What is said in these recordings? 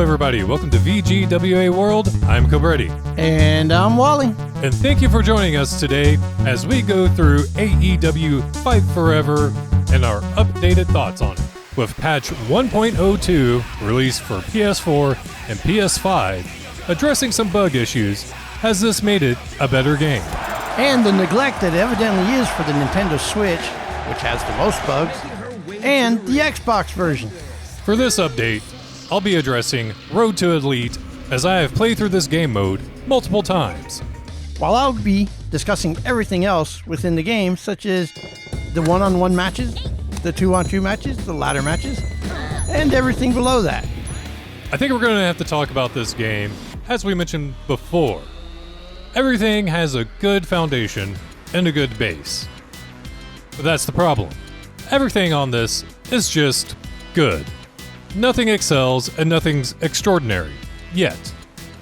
everybody. Welcome to VGWA World. I'm Cobrettie. And I'm Wally. And thank you for joining us today as we go through AEW Fight Forever and our updated thoughts on it. With patch 1.02 released for PS4 and PS5, addressing some bug issues, has this made it a better game? And the neglect that evidently is for the Nintendo Switch, which has the most bugs, and the Xbox version. For this update, I'll be addressing Road to Elite, as I have played through this game mode multiple times. While I'll be discussing everything else within the game, such as the one-on-one matches, the two-on-two matches, the ladder matches, and everything below that. I think we're going to have to talk about this game, as we mentioned before. Everything has a good foundation and a good base. But that's the problem. Everything on this is just good. Nothing excels and nothing's extraordinary, yet.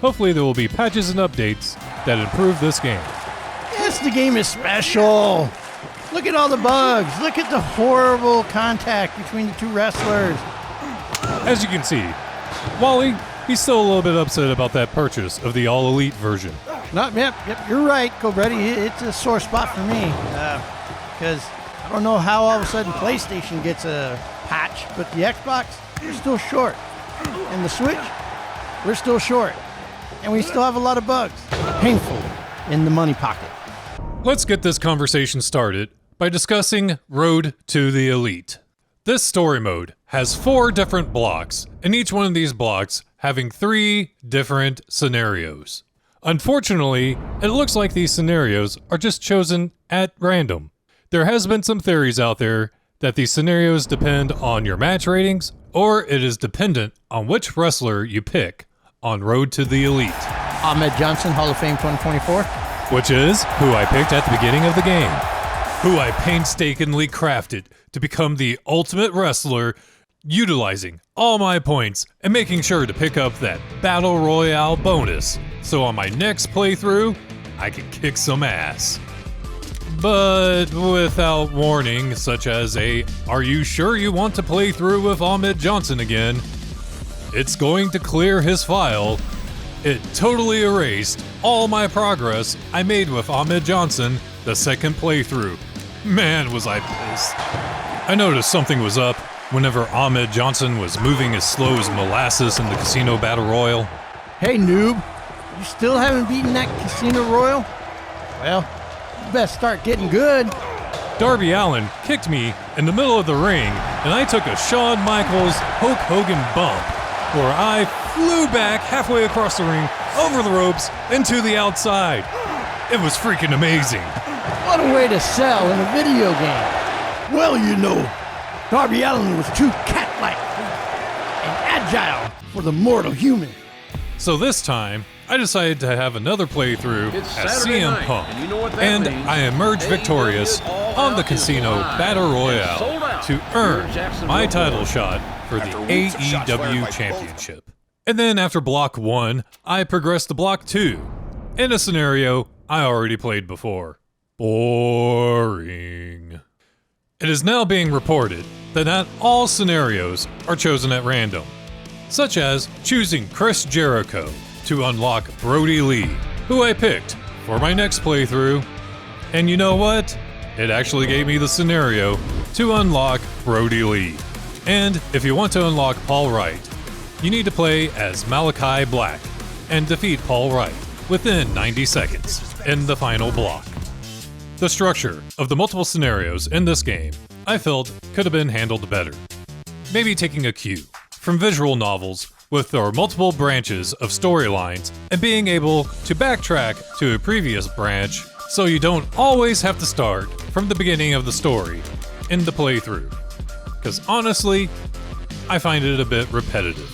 Hopefully there will be patches and updates that improve this game. Yes, the game is special. Look at all the bugs. Look at the horrible contact between the two wrestlers. As you can see, Wally, he's still a little bit upset about that purchase of the All Elite version. Yep, you're right, Cobrettie. It's a sore spot for me. Because I don't know how all of a sudden PlayStation gets a patch, but the Xbox, we're still short. And the Switch, we're still short. And we still have a lot of bugs. Painful in the money pocket. Let's get this conversation started by discussing Road to the Elite. This story mode has 4 different blocks, and each one of these blocks having 3 different scenarios. Unfortunately, it looks like these scenarios are just chosen at random. There has been some theories out there that these scenarios depend on your match ratings, or it is dependent on which wrestler you pick on Road to the Elite. Ahmed Johnson, Hall of Fame 2024. Which is who I picked at the beginning of the game. Who I painstakingly crafted to become the ultimate wrestler, utilizing all my points and making sure to pick up that Battle Royale bonus, so on my next playthrough, I can kick some ass. But without warning, such as "Are you sure you want to play through with Ahmed Johnson again?" It's going to clear his file. It totally erased all my progress I made with Ahmed Johnson the second playthrough. Man, was I pissed. I noticed something was up whenever Ahmed Johnson was moving as slow as molasses in the Casino Battle Royal. Hey noob, you still haven't beaten that Casino Royal? Well, you best start getting good. Darby Allin kicked me in the middle of the ring, and I took a Shawn Michaels Hulk Hogan bump, where I flew back halfway across the ring, over the ropes, into the outside. It was freaking amazing. What a way to sell in a video game. Well, you know, Darby Allin was too cat-like and agile for the mortal human. So this time, I decided to have another playthrough as CM Punk, and I emerged victorious on the Casino Battle Royale to earn my title shot for the AEW Championship. And then after Block 1, I progressed to Block 2, in a scenario I already played before. Boring. It is now being reported that not all scenarios are chosen at random, such as choosing Chris Jericho to unlock Brody Lee, who I picked for my next playthrough. And you know what? It actually gave me the scenario to unlock Brody Lee. And if you want to unlock Paul Wright, you need to play as Malachi Black and defeat Paul Wright within 90 seconds in the final block. The structure of the multiple scenarios in this game, I felt, could have been handled better. Maybe taking a cue from visual novels with their multiple branches of storylines and being able to backtrack to a previous branch so you don't always have to start from the beginning of the story in the playthrough. Because honestly, I find it a bit repetitive.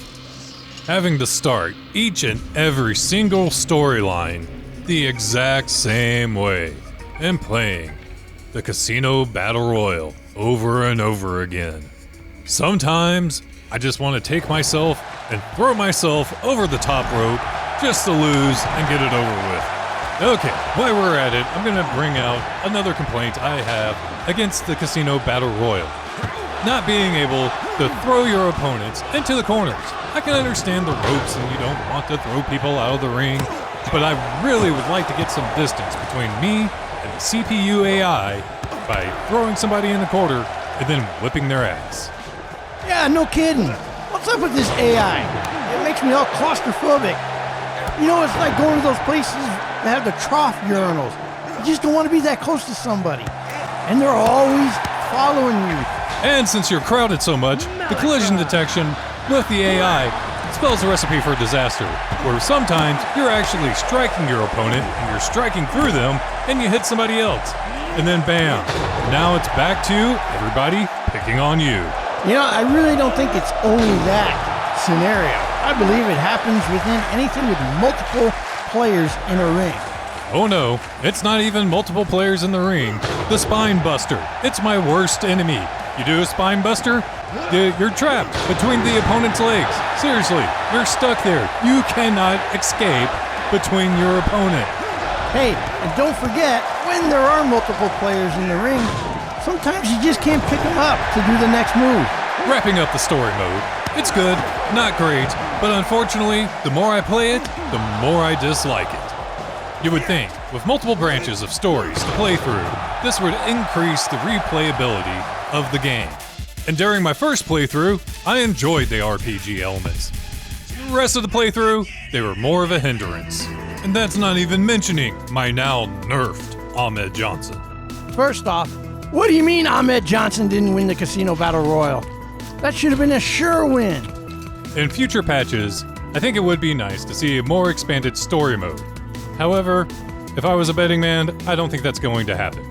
Having to start each and every single storyline the exact same way and playing the Casino Battle Royal over and over again. Sometimes I just want to take myself and throw myself over the top rope just to lose and get it over with. Okay, while we're at it, I'm going to bring out another complaint I have against the Casino Battle Royal. not being able to throw your opponents into the corners. I can understand the ropes and you don't want to throw people out of the ring, but I really would like to get some distance between me and the CPU AI by throwing somebody in the corner and then whipping their ass. Yeah, no kidding. What's up with this AI? It makes me all claustrophobic. You know, it's like going to those places that have the trough urinals. You just don't want to be that close to somebody. And they're always following you. And since you're crowded so much, the collision detection with the AI spells a recipe for disaster, where sometimes you're actually striking your opponent and you're striking through them and you hit somebody else. And then bam, now it's back to everybody picking on you. You know, I really don't think it's only that scenario. I believe it happens within anything with multiple players in a ring. Oh no, it's not even multiple players in the ring. The spine buster. It's my worst enemy. You do a spine buster, you're trapped between the opponent's legs. Seriously, you're stuck there. You cannot escape between your opponent. Hey, and don't forget, when there are multiple players in the ring, sometimes you just can't pick them up to do the next move. Wrapping up the story mode. It's good, not great, but unfortunately, the more I play it, the more I dislike it. You would think, with multiple branches of stories to play through, this would increase the replayability of the game. And during my first playthrough, I enjoyed the RPG elements. The rest of the playthrough, they were more of a hindrance. And that's not even mentioning my now nerfed Ahmed Johnson. First off, what do you mean Ahmed Johnson didn't win the Casino Battle Royal? That should have been a sure win. In future patches, I think it would be nice to see a more expanded story mode. However, if I was a betting man, I don't think that's going to happen.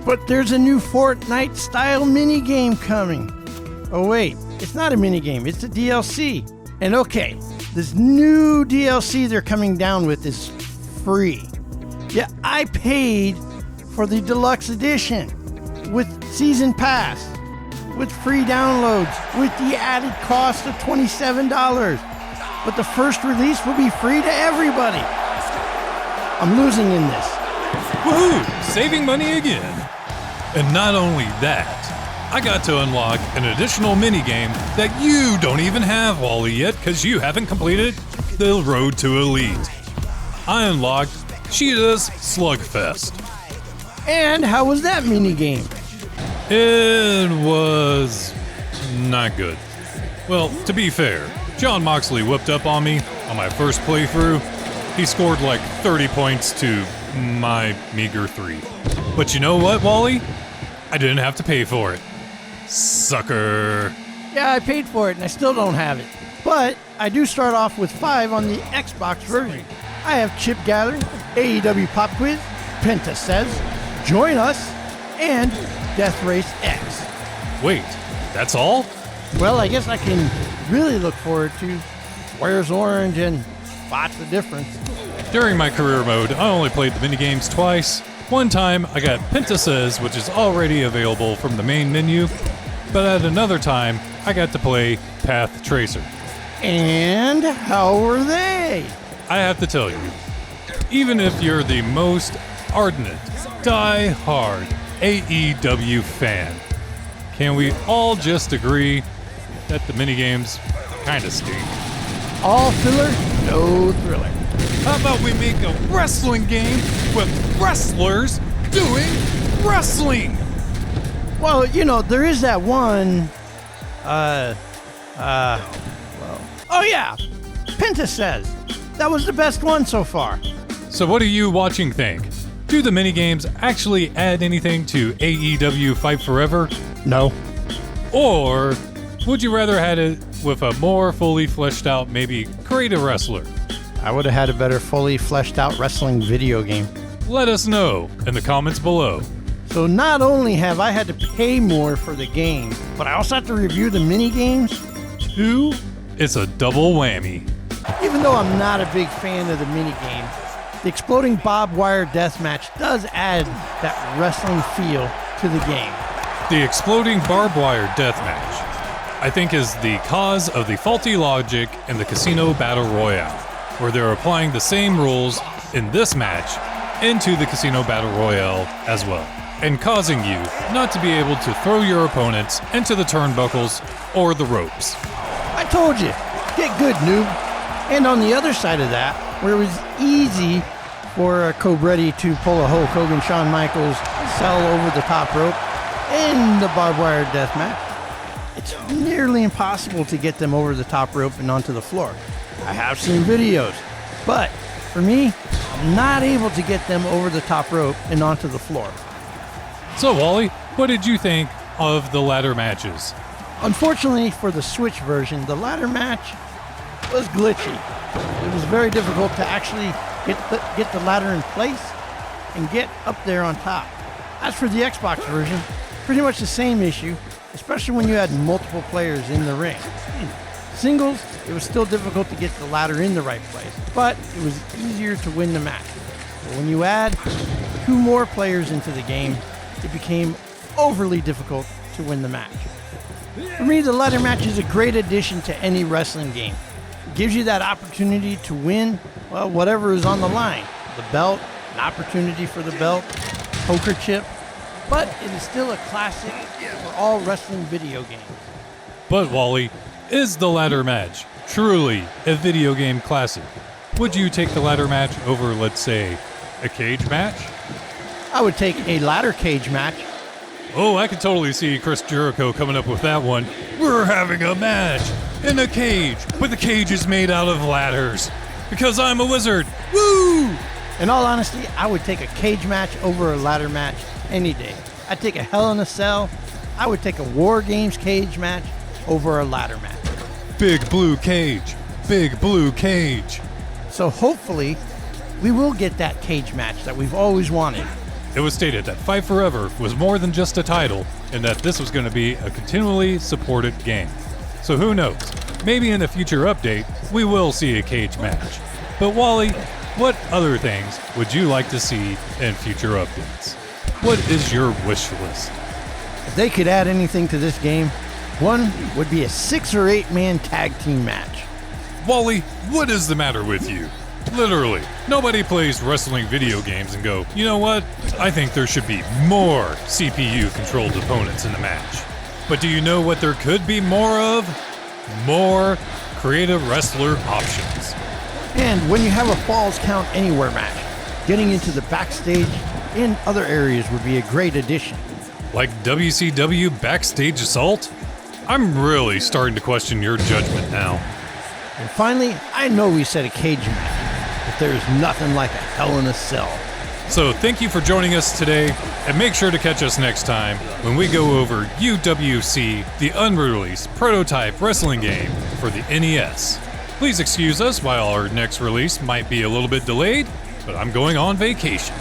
But there's a new Fortnite-style minigame coming. Oh wait, it's not a minigame, it's a DLC. And okay, this new DLC they're coming down with is free. Yeah, I paid for the deluxe edition with season pass, with free downloads, with the added cost of $27. But the first release will be free to everybody. I'm losing in this. Woohoo! Saving money again. And not only that, I got to unlock an additional minigame that you don't even have, Wally, yet, because you haven't completed the Road to Elite. I unlocked Cheetah's Slugfest. And how was that minigame? It was not good. Well, to be fair, John Moxley whipped up on me on my first playthrough. He scored like 30 points to my meager 3. But you know what, Wally? I didn't have to pay for it. Sucker. Yeah, I paid for it and I still don't have it. But I do start off with 5 on the Xbox version. I have Chip Gather, AEW Pop Quiz, Penta Says, Join Us, and Death Race X. Wait, that's all? Well, I guess I can really look forward to Where's Orange and Spot the Difference. During my career mode, I only played the minigames twice. One time, I got Penta Says, which is already available from the main menu, but at another time, I got to play Path Tracer. And how were they? I have to tell you, even if you're the most ardent, die-hard AEW fan, can we all just agree that the minigames kinda stink? All filler, no thriller. How about we make a wrestling game with wrestlers doing wrestling? Well, you know, there is that one, oh yeah, Penta Says. That was the best one so far. So what do you watching think? Do the minigames actually add anything to AEW Fight Forever? No. Or would you rather had it with a more fully fleshed out, maybe creative wrestler? I would have had a better fully fleshed out wrestling video game. Let us know in the comments below. So not only have I had to pay more for the game, but I also have to review the mini games too. It's a double whammy. Even though I'm not a big fan of the mini games, the exploding barbed wire deathmatch does add that wrestling feel to the game. The exploding barbed wire deathmatch, I think, is the cause of the faulty logic in the Casino Battle Royale, where they're applying the same rules in this match into the Casino Battle Royale as well, and causing you not to be able to throw your opponents into the turnbuckles or the ropes. I told you, get good, noob. And on the other side of that, where it was easy for Cobrettie to pull a Hulk Hogan, Shawn Michaels, sell over the top rope in the barbed wire death match, it's nearly impossible to get them over the top rope and onto the floor. I have seen videos, but for me, I'm not able to get them over the top rope and onto the floor. So Wally, what did you think of the ladder matches? Unfortunately for the Switch version, the ladder match was glitchy. It was very difficult to actually get the ladder in place and get up there on top. As for the Xbox version, pretty much the same issue, especially when you had multiple players in the ring. Singles, it was still difficult to get the ladder in the right place, but it was easier to win the match. But when you add 2 more players into the game, it became overly difficult to win the match. For me, the ladder match is a great addition to any wrestling game. It gives you that opportunity to win, well, whatever is on the line. The belt, an opportunity for the belt, poker chip, but it is still a classic for all wrestling video games. But Wally, is the ladder match truly a video game classic? Would you take the ladder match over, let's say, a cage match? I would take a ladder cage match. Oh, I could totally see Chris Jericho coming up with that one. We're having a match in a cage, but the cage is made out of ladders. Because I'm a wizard. Woo! In all honesty, I would take a cage match over a ladder match any day. I'd take a Hell in a Cell. I would take a War Games cage match over a ladder match. Big blue cage. Big blue cage. So hopefully, we will get that cage match that we've always wanted. It was stated that Fight Forever was more than just a title, and that this was going to be a continually supported game. So who knows? Maybe in a future update, we will see a cage match. But Wally, what other things would you like to see in future updates? What is your wish list? If they could add anything to this game, one would be a 6 or 8 man tag team match. Wally, what is the matter with you? Literally, nobody plays wrestling video games and go, you know what? I think there should be more CPU-controlled opponents in the match. But do you know what there could be more of? More creative wrestler options. And when you have a Falls Count Anywhere match, getting into the backstage in other areas would be a great addition. Like WCW Backstage Assault? I'm really starting to question your judgment now. And finally, I know we said a cage match, but there's nothing like a Hell in a Cell. So thank you for joining us today, and make sure to catch us next time when we go over UWC, the unreleased prototype wrestling game for the NES. Please excuse us while our next release might be a little bit delayed, but I'm going on vacation.